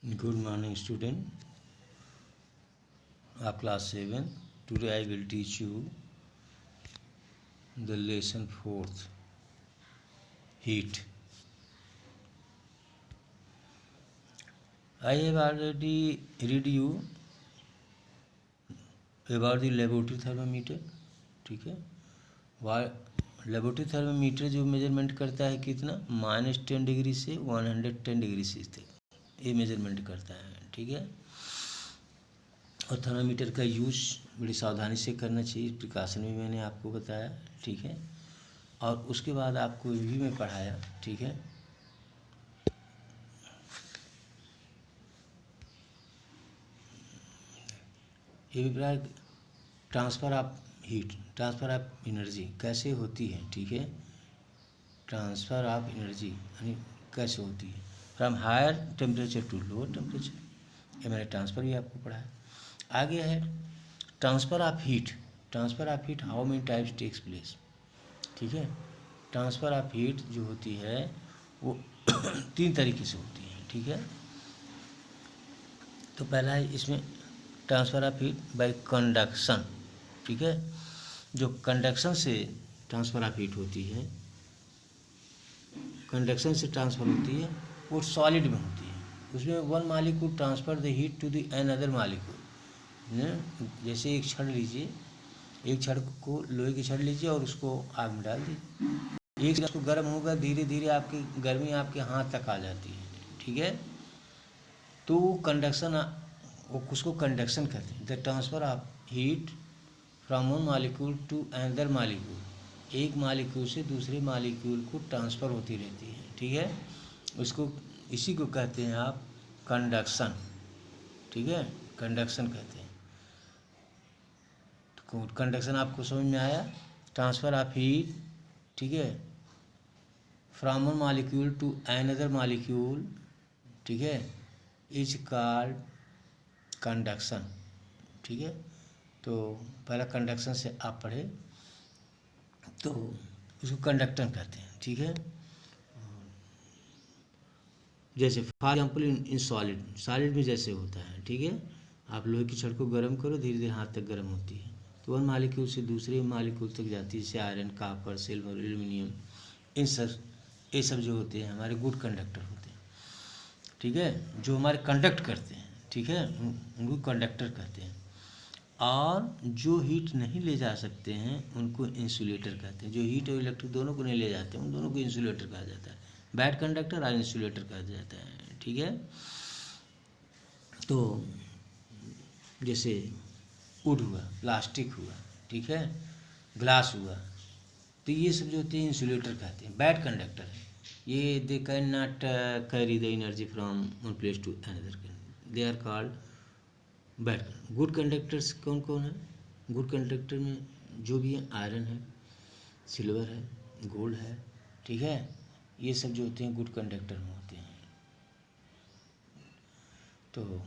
Good morning, student of class 7. Today I will teach you the lesson 4th, heat. I have already read you about the laboratory thermometer. ठीक है, laboratory thermometer जो measurement करता है कितना, -10 degree से 110 degree से तक ये मेजरमेंट करता है. ठीक है, और थर्मामीटर का यूज बड़ी सावधानी से करना चाहिए, प्रिकॉशन भी मैंने आपको बताया. ठीक है, और उसके बाद आपको भी मैं पढ़ाया. ठीक है, ये भी transfer of heat, transfer of energy कैसे होती है. ठीक है, ट्रांसफ़र ऑफ एनर्जी यानी कैसे होती है from higher temperature to lower temperature. ये मैंने ट्रांसफ़र भी आपको पढ़ाया. आगे है transfer of heat. Transfer of heat how many types takes place. ठीक है, ट्रांसफ़र ऑफ हीट जो होती है वो 3 तरीके से होती है. ठीक है, तो पहला है इसमें transfer of heat bye conduction. ठीक है, जो कंडक्शन से ट्रांसफ़र ऑफ हीट होती है, कंडक्शन से ट्रांसफ़र होती है, वो सॉलिड में होती है. उसमें one molecule transfer the heat to the another molecule. जैसे एक छड़ लीजिए, एक छड़ को, लोहे की छड़ लीजिए और उसको आग में डाल दीजिए. एक उसको गर्म होगा, धीरे धीरे आपकी गर्मी आपके हाथ तक आ जाती है. ठीक है, तो कंडक्शन, उसको कंडक्शन कहते हैं. The transfer of heat from one molecule to another molecule. एक मालिक्यूल से दूसरे मालिक्यूल को ट्रांसफ़र होती रहती है. ठीक है, उसको, इसी को कहते हैं आप कंडक्शन. ठीक है, कंडक्शन कहते हैं. तो कंडक्शन आपको समझ में आया. ट्रांसफ़र ऑफ हीट, ठीक है, from one molecule to another molecule, ठीक है, इज कॉल्ड कंडक्शन. ठीक है, तो पहला कंडक्शन से आप पढ़े तो उसको कंडक्टर कहते हैं. ठीक है, जैसे for example in solid, solid में जैसे होता है. ठीक है, आप लोहे की छड़ को गर्म करो, धीरे धीरे हाथ तक गर्म होती है, तो वन मालिक्यूल से दूसरे मालिक्यूल तक जाती है. जैसे आयरन, कापर, सिल्वर, एल्यूमिनियम, इन सब, ये सब जो होते हैं हमारे गुड कंडक्टर होते हैं. ठीक है, जो हमारे कंडक्ट करते हैं. ठीक है, उनको कंडक्टर कहते हैं. और जो हीट नहीं ले जा सकते हैं उनको इंसुलेटर कहते हैं. जो हीट और इलेक्ट्रिक दोनों को नहीं ले जाते हैं उन दोनों को इंसुलेटर कहा जाता है. बैड कंडक्टर और इंसुलेटर कहा जाता है. ठीक है, तो जैसे वुड हुआ, प्लास्टिक हुआ, ठीक है, ग्लास हुआ, तो ये सब जो होते हैं इंसुलेटर कहते हैं. बैड कंडक्टर है ये, they can not carry the energy from one place to another, they are called bad. Good conductors कौन कौन है. गुड कंडक्टर में जो भी है, आयरन है, सिल्वर है, गोल्ड है. ठीक है, ये सब जो होते हैं गुड कंडक्टर में होते हैं. तो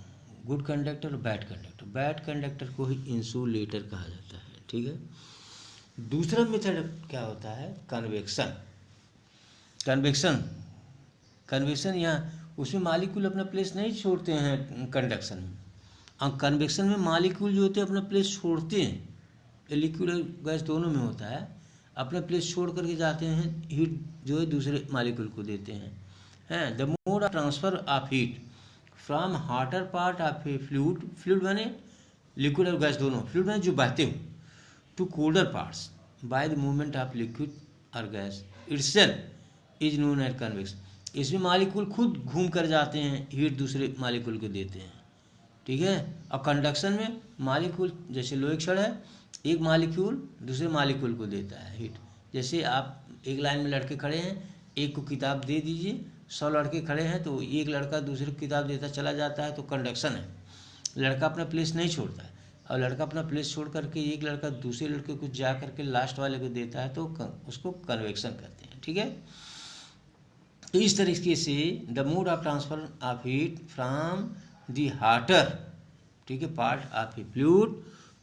गुड कंडक्टर और बैड कंडक्टर, बैड कंडक्टर को ही इंसुलेटर कहा जाता है. ठीक है, दूसरा मेथड क्या होता है, कन्वेक्शन. कन्वेक्शन, कन्वेक्शन यहाँ उसमें मालिक्यूल अपना प्लेस नहीं छोड़ते हैं कंडक्शन में. और कन्वेक्शन में मालिक्यूल जो होते हैं अपना प्लेस छोड़ते हैं. ये लिक्विड और गैस दोनों में होता है, अपना प्लेस छोड़ करके जाते हैं, हीट जो है दूसरे मालिक्यूल को देते हैं. The mode of transfer of heat from hotter part of a fluid, fluid माने लिक्विड और गैस दोनों, फ्लूइड माने जो बहते हो, to colder parts by the movement of liquid और gas itself is known as convection. इसमें मालिक्यूल खुद घूम कर जाते हैं, हीट दूसरे मालिक्यूल को देते हैं. ठीक है, और कंडक्शन में मालिक्यूल, जैसे लोहे की छड़ है, एक मालिक्यूल दूसरे मालिक्यूल को देता है हीट. जैसे आप एक लाइन में लड़के खड़े हैं, एक को किताब दे दीजिए, 100 लड़के खड़े हैं तो एक लड़का दूसरे को किताब देता चला जाता है, तो कंडक्शन है. लड़का अपना प्लेस नहीं छोड़ता है, और लड़का अपना प्लेस छोड़ करके एक लड़का दूसरे लड़के को जा करके लास्ट वाले को देता है, तो उसको कन्वेक्शन कहते हैं. ठीक है, तो इस तरीके से the mode of transfer of heat from the hotter, ठीक है, part of a fluid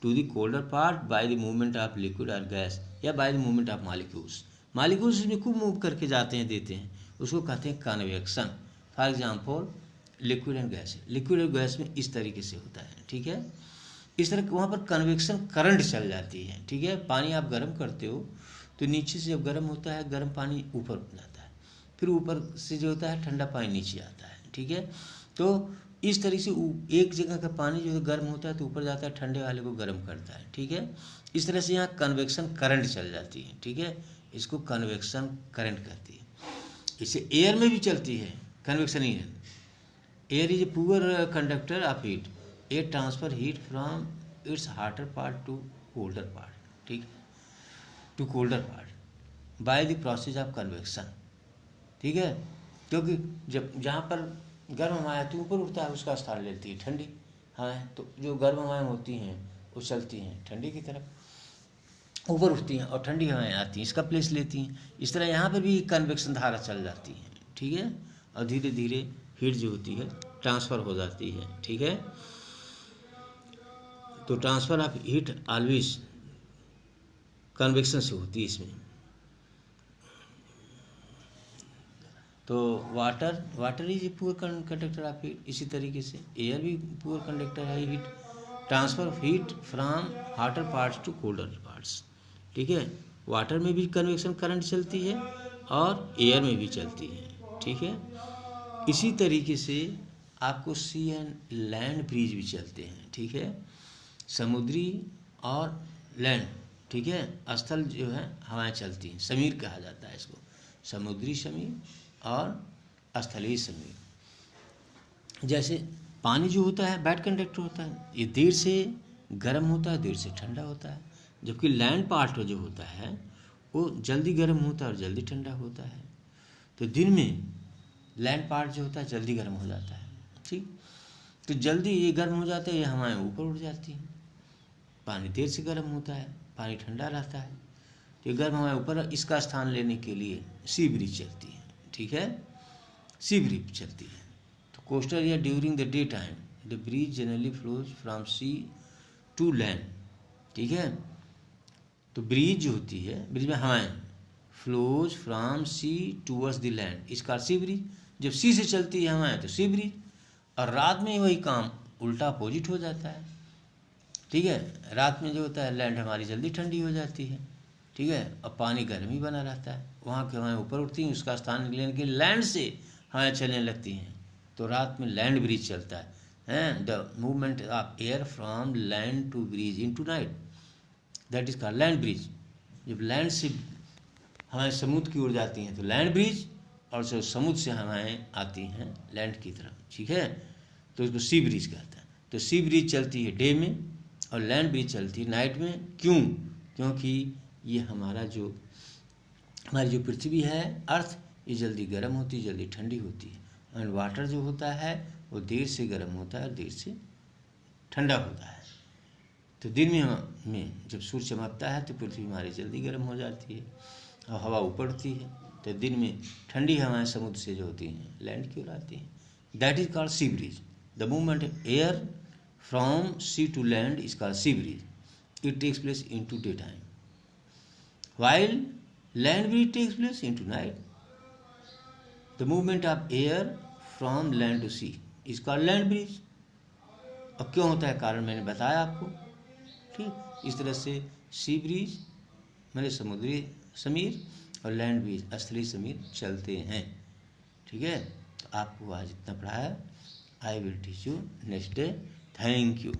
to the colder part by the movement of liquid और गैस, या by the movement of molecules. Molecules में खूब मूव करके जाते हैं, देते हैं, उसको कहते हैं convection. For example liquid and gas है। लिक्विड और गैस में इस तरीके से होता है, ठीक है। इस तरह वहाँ पर कन्वेक्शन करंट चल जाती है, ठीक है। पानी आप गर्म करते हो तो नीचे से जब गर्म होता है, गर्म पानी ऊपर जाता है, फिर ऊपर से जो होता है ठंडा पानी नीचे आता है, ठीक है। तो इस तरह से एक जगह का पानी जो है गर्म होता है तो ऊपर जाता है, ठंडे वाले को गर्म करता है, ठीक है। इस तरह से यहाँ कन्वेक्शन करंट चल जाती है, ठीक है। इसको कन्वेक्शन करंट कहती है। इसे एयर में भी चलती है convection air is a poor conductor of heat. Air transfer heat from its hotter part to colder part, ठीक है, to colder part by the process of convection, ठीक है। क्योंकि जब जहाँ पर गर्म हवाएं तो ऊपर उठता है, उसका स्थान लेती है ठंडी हवाएं, तो जो गर्म हवाएं होती हैं वो चलती हैं ठंडी की तरफ, ऊपर उठती हैं और ठंडी हवाएं आती हैं, इसका प्लेस लेती हैं। इस तरह यहाँ पर भी कन्वेक्शन धारा चल जाती है, ठीक है। और धीरे धीरे हीट जो होती है ट्रांसफ़र हो जाती है, ठीक है। तो transfer of heat always convection से होती है इसमें। तो water is a poor conductor of heat. इसी तरीके से एयर भी पुअर कंडक्टर है heat, transfer of heat from hotter parts to colder parts, ठीक है। वाटर में भी कन्वेक्शन करंट चलती है और एयर में भी चलती है, ठीक है। इसी तरीके से आपको सी एंड लैंड ब्रिज भी चलते हैं, ठीक है। समुद्री और लैंड, ठीक है, स्थल जो है हवाएं चलती हैं, समीर कहा जाता है इसको, समुद्री समीर और स्थलीय समीर। जैसे पानी जो होता है बैड कंडक्टर होता है, ये देर से गर्म होता है, देर से ठंडा होता है, जबकि लैंड पार्ट जो होता है वो जल्दी गर्म होता है और जल्दी ठंडा होता है। तो दिन में लैंड पार्ट जो होता है जल्दी गर्म हो जाता है, ठीक। तो जल्दी ये गर्म हो जाता है, ये हवाएं ऊपर उठ जाती हैं, पानी देर से गर्म होता है, पानी ठंडा रहता है, तो ये गर्म हवाएं ऊपर, इसका स्थान लेने के लिए सी ब्रिज चलती है, ठीक है, सी ब्रिज चलती है। तो coastal area during the day time the breeze generally flows from sea to land, ठीक है। तो ब्रिज जो होती है, ब्रिज में हवाएं flows from sea towards the land, इसका सी ब्रिज। जब सी से चलती है हवाएं तो सी ब्रिज, और रात में वही काम उल्टा अपोजिट हो जाता है, ठीक है। रात में जो होता है लैंड हमारी जल्दी ठंडी हो जाती है, ठीक है, और पानी गर्म ही बना रहता है, वहाँ की हवाएं ऊपर उठती हैं, उसका स्थान लेने के लैंड से हवाएं चलने लगती हैं, तो रात में लैंड ब्रिज चलता है। The movement of air from land to breeze in to night, that is called land breeze. जब लैंड से हवाएं समुद्र की ओर जाती हैं तो लैंड ब्रिज, और जो समुद्र से हवाएं आती हैं लैंड की तरफ, ठीक है, तो उसको सी ब्रिज कहता है। तो सी ब्रिज चलती है डे में और लैंड ब्रिज चलती है नाइट में। क्यों? क्योंकि ये हमारी जो पृथ्वी है अर्थ, ये जल्दी गर्म होती है, जल्दी ठंडी होती है, एंड वाटर जो होता है वो देर से गर्म होता है और देर से ठंडा होता है। तो दिन में जब सूर्य चमकता है तो पृथ्वी हमारी जल्दी गर्म हो जाती है और हवा ऊपर उठती है, तो दिन में ठंडी हवाएं समुद्र से जो होती हैं लैंड की ओर आती हैं, that is called sea breeze. The movement air from sea to land is called sea breeze, it takes place in to day time, while land breeze takes place into night. The movement of air from land to sea is called land breeze. अब क्यों होता है कारण मैंने बताया आपको, ठीक। इस तरह से सी ब्रिज मैंने समुद्री समीर और लैंड ब्रिज स्थलीय समीर चलते हैं, ठीक है। तो आपको आज इतना पढ़ाया। I will teach you next day. Thank you.